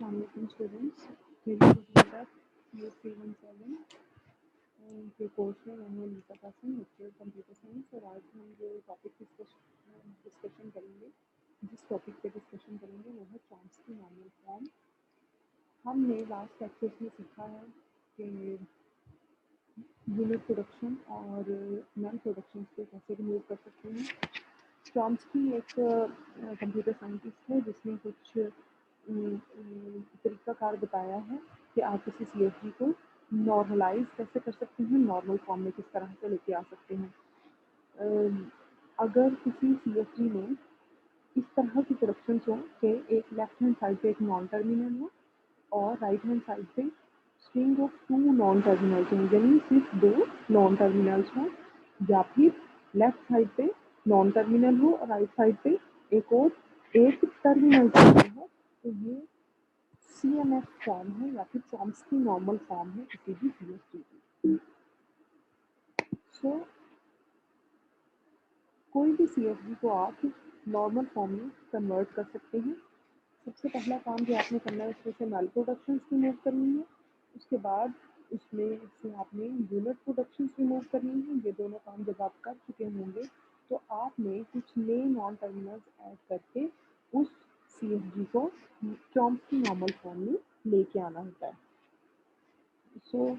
Assalamualaikum students, मेरी project CA317 के course में मैं हूँ Neeta Kasim, lecture computer science. और आज हम जो टॉपिक डिस्कशन करेंगे, जिस टॉपिक पे डिस्कशन करेंगे वो है चॉम्स्की नॉर्मल फॉर्म। हमने लास्ट लेक्चर्स में सीखा है कि यूनिट प्रोडक्शन और नॉन प्रोडक्शन पे कैसे रिमूव कर सकते हैं। चॉम्स्की एक कंप्यूटर साइंटिस्ट है जिसने कुछ तरीकाकार बताया है कि आप किसी CFG को नॉर्मलाइज कैसे कर सकते हैं, नॉर्मल फॉर्म में किस तरह से लेके आ सकते हैं। अगर किसी CFG में इस तरह की प्रोडक्शंस हो कि एक लेफ्ट हैंड साइड पे एक नॉन टर्मिनल हो और राइट हैंड साइड पे स्ट्रिंग ऑफ 2 नॉन टर्मिनल्स हों, यानी सिर्फ 2 नॉन टर्मिनल्स हों, या फिर लेफ्ट साइड पे नॉन टर्मिनल हो और राइट साइड पे एक टर्मिनल हो, तो ये CNF फॉर्म है या फिर चॉम्स्की नॉर्मल फॉर्म है किसी भी CFG की। सो कोई भी CFG को आप नॉर्मल फॉर्म में कन्वर्ट कर सकते हैं। सबसे पहला काम जो आपने करना है, उसमें से नल प्रोडक्शंस रिमूव करनी है। उसके बाद उसमें से आपने यूनिट प्रोडक्शंस रिमूव करनी है। ये दोनों काम जब आप कर चुके होंगे तो आपने कुछ नए नॉन टर्मिनल्स ऐड करके उस CFG को चॉम्स्की नॉर्मल फॉर्म में लेके आना होता है। सो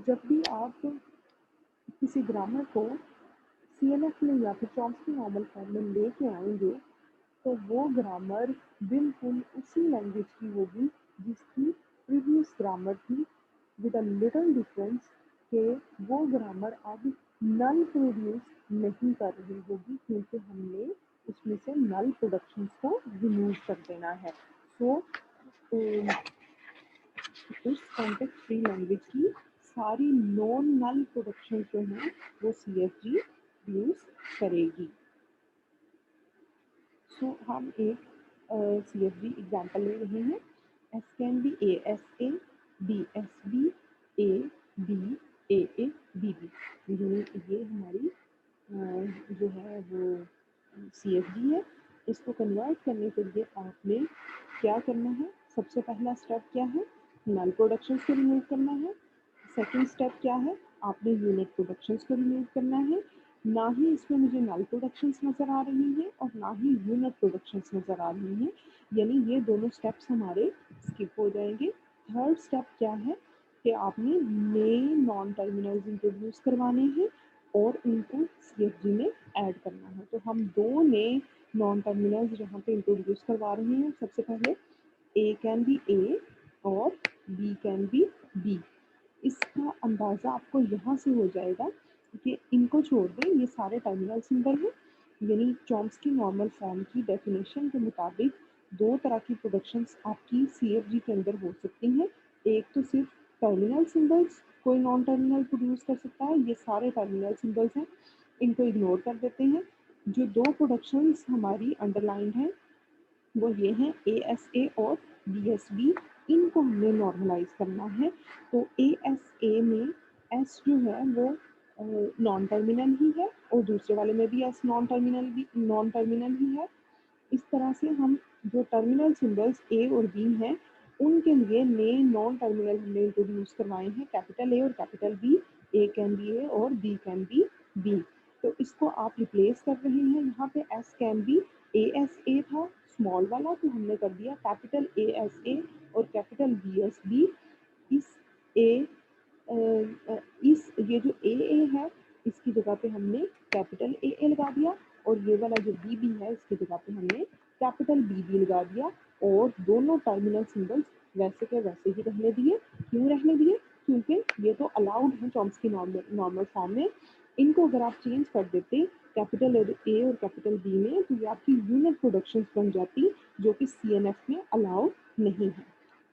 जब भी आप किसी ग्रामर को CNF में या फिर चॉम्स्की नॉर्मल फॉर्म में लेके आएंगे तो वो ग्रामर बिल्कुल उसी लैंग्वेज की होगी जिसकी प्रीवियस ग्रामर थी, विद अ लिटिल डिफरेंस कि वो ग्रामर अब नल प्रोड्यूस नहीं कर रही होगी, क्योंकि हमने उसमें से नल प्रोडक्शंस को रिमूव कर देना है। सो उस कॉन्टेक्स्ट फ्री लैंग्वेज की सारी नॉन नल प्रोडक्शन जो हैं वो CFG यूज करेगी। सो हम एक CFG एग्जाम्पल ले रहे हैं। S can be ASA, BSB, AB, AA, BB। ये हमारी जो है वो CFG है। इसको कन्वर्ट करने के लिए आपने क्या करना है, सबसे पहला स्टेप क्या है, नल प्रोडक्शंस को रिमूव करना है। सेकंड स्टेप क्या है, आपने यूनिट प्रोडक्शंस को रिमूव करना है। ना ही इसमें मुझे नल प्रोडक्शंस नज़र आ रही हैं और ना ही यूनिट प्रोडक्शंस नज़र आ रही हैं, यानी ये दोनों स्टेप्स हमारे स्किप हो जाएंगे। थर्ड स्टेप क्या है कि आपने नए नॉन टर्मिनल्स इंट्रोड्यूस करवाने हैं और उनको CFG में ऐड करना है। तो हम 2 नए नॉन टर्मिनल्स यहाँ पे इंट्रोड्यूस करवा रहे हैं। सबसे पहले A कैन बी A और B कैन बी B। इसका अंदाज़ा आपको यहाँ से हो जाएगा कि इनको छोड़ दें, ये सारे टर्मिनल सिंबल हैं, यानी चॉम्स्की नॉर्मल फॉर्म की डेफिनेशन के मुताबिक 2 तरह की प्रोडक्शंस आपकी CFG के अंदर हो सकती हैं। एक तो सिर्फ टर्मिनल सिंबल्स, कोई नॉन टर्मिनल प्रोड्यूस कर सकता है, ये सारे टर्मिनल सिंबल्स हैं, इनको इग्नोर कर देते हैं। जो 2 प्रोडक्शंस हमारी अंडरलाइंड हैं वो ये हैं ASA और BSB, इनको हमने नॉर्मलाइज करना है। तो ASA में S जो है वो नॉन टर्मिनल ही है और दूसरे वाले में भी S नॉन टर्मिनल ही है। इस तरह से हम जो टर्मिनल सिंबल्स A और B हैं उनके लिए नए नॉन टर्मिनल हमने इंट्रोड्यूस करवाए हैं, कैपिटल A और capital B। A can be A और B कैन बी B। तो इसको आप रिप्लेस कर रहे हैं, यहाँ पे S कैन बी ASA था स्मॉल वाला, तो हमने कर दिया कैपिटल ASA और कैपिटल BSB। इस ये जो AA है इसकी जगह पे हमने कैपिटल AA लगा दिया और ये वाला जो BB है इसकी जगह पे हमने कैपिटल BB लगा दिया और दोनों टर्मिनल सिंबल्स वैसे के वैसे ही रहने दिए। क्यों रहने दिए? क्योंकि ये तो अलाउड है चॉम्स्की नॉर्मल फॉर्म में। इनको अगर आप चेंज कर देते कैपिटल A और कैपिटल B में तो ये आपकी यूनिट प्रोडक्शंस बन जाती, जो कि CNF में अलाउड नहीं है।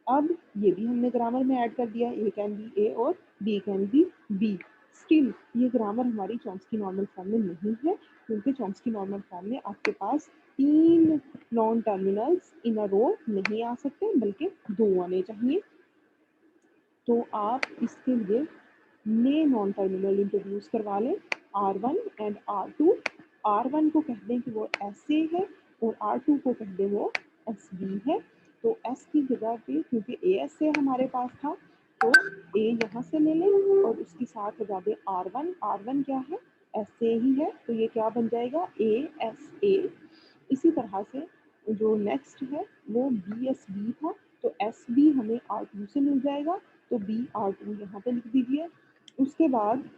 अब ये भी हमने ग्रामर में ऐड कर दिया, A कैन बी A और B can be B। Still ये ग्रामर हमारी चॉम्स्की नॉर्मल फॉर्म में नहीं है, क्योंकि चॉम्स्की नॉर्मल फॉर्म में आपके पास 3 नॉन टर्मिनल्स इन अ रो नहीं आ सकते, बल्कि 2 आने चाहिए। तो आप इसके लिए नए नॉन टर्मिनल इंट्रोड्यूस करवा लें, R1 एंड R2। R1 को कह दें कि वो SA है और R2 को कह दें वो एस बी है, तो एस की जगह पे क्योंकि ए एस से हमारे पास था तो ए यहाँ से ले लें और उसके साथ लगा दें आर वन क्या है एस ए ही है, तो ये क्या बन जाएगा ए एस ए। इसी तरह से जो नेक्स्ट है वो बी एस बी था, तो एस बी हमें आर टू से मिल जाएगा, तो बी आर टू यहाँ पे लिख दीजिए। उसके बाद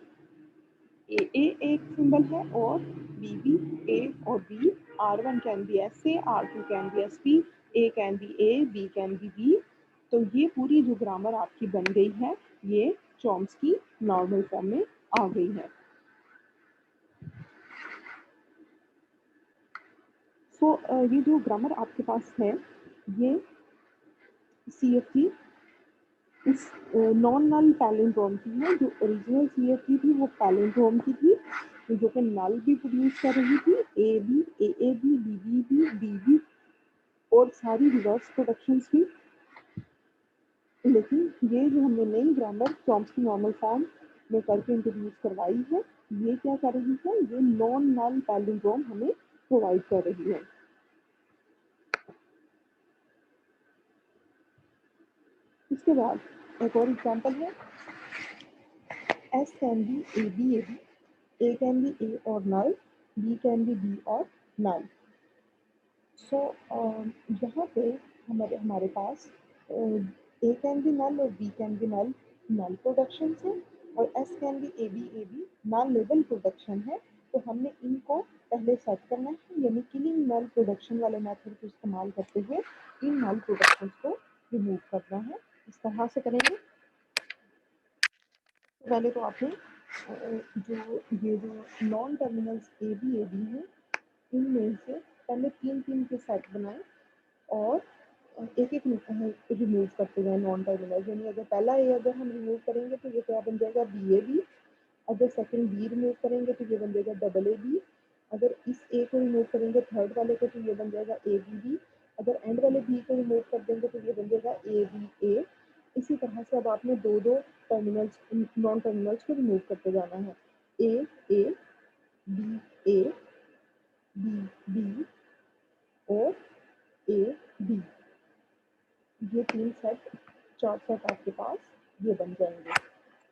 ए एक सिंबल है और बी बी ए और B, R one can be S A, R two can be S B, A can be A, B can be B. तो ये पूरी जो ग्रामर आपकी बन गई है ये चॉम्स्की नॉर्मल फॉर्म में आ गई है। सो ये जो ग्रामर आपके पास है ये सी एफ की इस नॉन नल पैलिंड्रोम की है। जो ओरिजिनल सी एफ की थी वो पैलिंड्रोम की थी, जो कि नल भी प्रोड्यूस कर रही थी, A B A B B B B B B और सारी रिवर्स प्रोडक्शंस भी। लेकिन ये जो हमने नई ग्रामर चॉम्स्की नॉर्मल फॉर्म में करके इंट्रोड्यूस करवाई है ये क्या कर रही है, ये नॉन नल पैलिंड्रोम हमें प्रोवाइड कर रही है। इसके बाद एक और एग्जांपल है S can be A B A B, A can be A और null, B can be B और नल। सो यहाँ पे हमारे पास ए कैन बी नल और B can be null null production है और S can be A B null level production है। तो हमने इनको पहले सेट करना है, यानी किलिंग नल प्रोडक्शन वाले मेथड को इस्तेमाल करते हुए इन नल प्रोडक्शन को रिमूव करना है। इस तरह से करेंगे। तो पहले तो आपने जो ये जो नॉन टर्मिनल्स ए बी हैं इनमें से पहले तीन तीन के सेट बनाए और एक एक रिमूव करते गए नॉन टर्मिनल। यानी अगर पहला ए अगर हम रिमूव करेंगे तो ये क्या बन जाएगा बी ए बी, अगर सेकंड बी रिमूव करेंगे तो ये बन जाएगा डबल ए बी, अगर इस ए को रिमूव करेंगे थर्ड वाले को तो ये बन जाएगा ए बी बी, अगर एंड वाले बी को रिमूव कर देंगे तो ये बन जाएगा ए बी ए। इसी तरह से अब आपने दो दो टर्मिनल्स नॉन टर्मिनल्स को रिमूव करते जाना है, A B A B B और ए बी। ये तीन सेट चार सेट आपके पास ये बन जाएंगे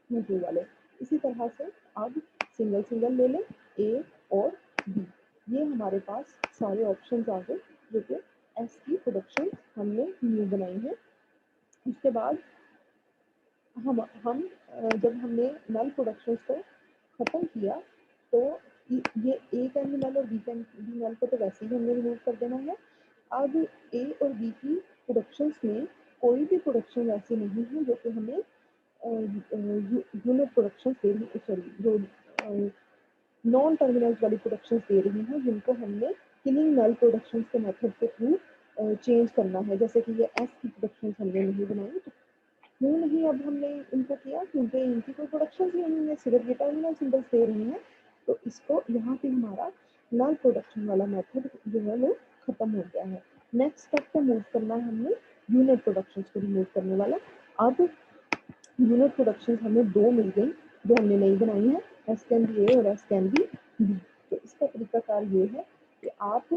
नीचे वाले। इसी तरह से अब सिंगल सिंगल ले लें ए और बी। ये हमारे पास सारे ऑप्शंस आ गए जो कि एस की प्रोडक्शन हमने न्यू बनाई है। उसके बाद जब हमने नल प्रोडक्शंस को ख़त्म किया तो ये ए कैन बी नल और बी कैन बी नल को तो वैसे ही हमने रिमूव कर देना है। अब ए और बी की प्रोडक्शंस में कोई भी प्रोडक्शन ऐसी नहीं है जो कि हमें यूनिट प्रोडक्शन दे रही, सॉरी जो नॉन टर्मिनल्स वाली प्रोडक्शन दे रही हैं जिनको हमने किलिंग नल प्रोडक्शन के मेथड के थ्रू चेंज करना है। जैसे कि ये एस की प्रोडक्शन हमने नहीं बनाई, तो क्यों नहीं अब हमने इनको किया, क्योंकि इनकी कोई प्रोडक्शन ही नहीं है, सिर्फ ये टर्मिनल सिंबल्स दे रही हैं। तो इसको यहाँ पे हमारा नल प्रोडक्शन वाला मेथड जो है वो खत्म हो गया है। नेक्स्ट स्टेप पे मूव करना है हमने यूनिट प्रोडक्शन को रिमूव करने वाला। अब यूनिट प्रोडक्शन हमें दो मिल गई जो हमने नहीं बनाई है, एस कैन बी ए और एस कैन बी बी। तो इसका तरीकाकार ये है कि आप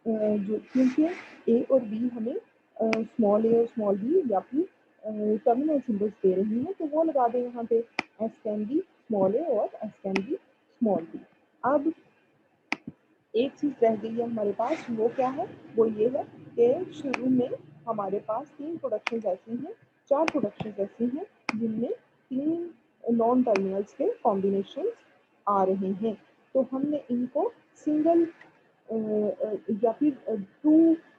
जो क्योंकि ए और बी हमें स्मॉल ए और स्मॉल बी या फिर टर्मिनल सिंबल्स दे रही हैं, तो वो लगा दें यहाँ पे S can be small a और S can be small b. अब एक चीज़ रह गई है हमारे पास, वो क्या है, वो ये है कि शुरू में हमारे पास तीन प्रोडक्शन ऐसी हैं, चार प्रोडक्शन ऐसी हैं जिनमें तीन नॉन टर्मिनल्स के कॉम्बिनेशन आ रहे हैं। तो हमने इनको सिंगल या फिर टू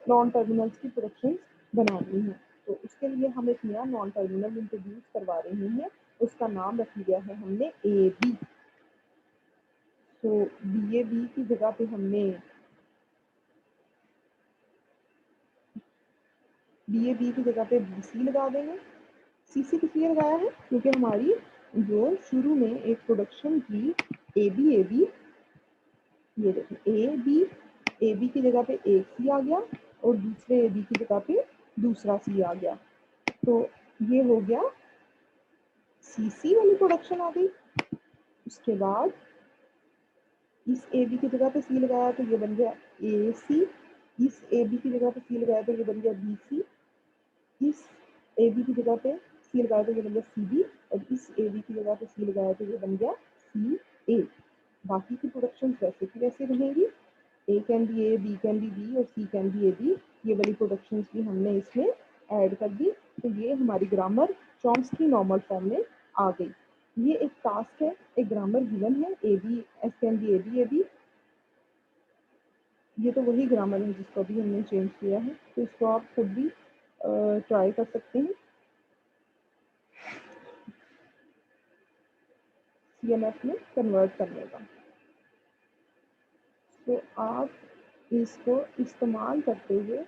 नॉन टर्मिनल्स की प्रोडक्शन बनानी है। तो उसके लिए हम एक नया नॉन टर्मिनल इंट्रोड्यूस करवा रहे हैं, उसका नाम रख लिया है हमने ए बी। तो बी ए बी की जगह पे हमने बी ए बी की जगह पे बी सी लगा देंगे। सी सी किस लिए लगाया है, क्योंकि हमारी जो शुरू में एक प्रोडक्शन थी ए बी, ये देखें ए बी की जगह पे एक सी आ गया और दूसरे ए बी की जगह पे दूसरा सी आ गया, तो ये हो गया सी सी वाली प्रोडक्शन आ गई। उसके बाद इस ए बी की जगह पे सी लगाया तो ये बन गया ए सी, इस ए बी की जगह पे सी लगाया तो ये बन गया बी सी, इस ए बी की जगह पे सी लगाया तो ये बन गया सी बी, और इस ए बी की जगह पे सी लगाया तो ये बन गया सी ए। बाकी की प्रोडक्शन वैसे की वैसे रहेंगी, A can be A, B can be B और C can be A B. ये वाली प्रोडक्शन भी हमने इसमें ऐड कर दी, तो ये हमारी ग्रामर चॉम्स्की नॉर्मल फॉर्म में आ गई। ये एक टास्क है, एक ग्रामर गिवन है, A B S can be A B. ये तो वही ग्रामर है जिसको अभी हमने चेंज किया है, तो इसको आप खुद भी ट्राई कर सकते हैं CMF में कन्वर्ट करने का। तो आप इसको इस्तेमाल करते हुए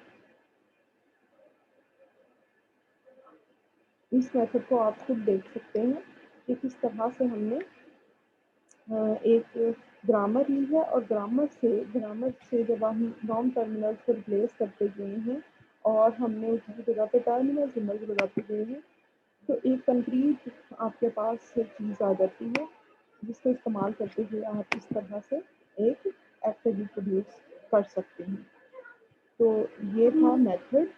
इस मेथड को आप खुद देख सकते हैं कि किस तरह से हमने एक ग्रामर ली है, और ग्रामर से जब हम नॉन टर्मिनल्स को रिप्लेस करते गए हैं और हमने उसकी जगह पे टर्मिनल सिंबल लगाते गए हैं, तो एक कंक्रीट आपके पास चीज़ आ जाती है जिसको इस्तेमाल करते हुए आप इस तरह से एक एक्टिव प्रोड्यूस कर सकते हैं। तो ये था method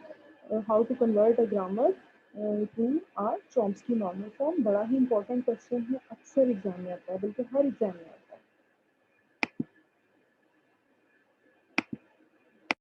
how to convert a grammar to a Chomsky normal form. बड़ा ही इंपॉर्टेंट क्वेश्चन है, अक्सर एग्जाम में आता है, बल्कि हर एग्जाम में आता है।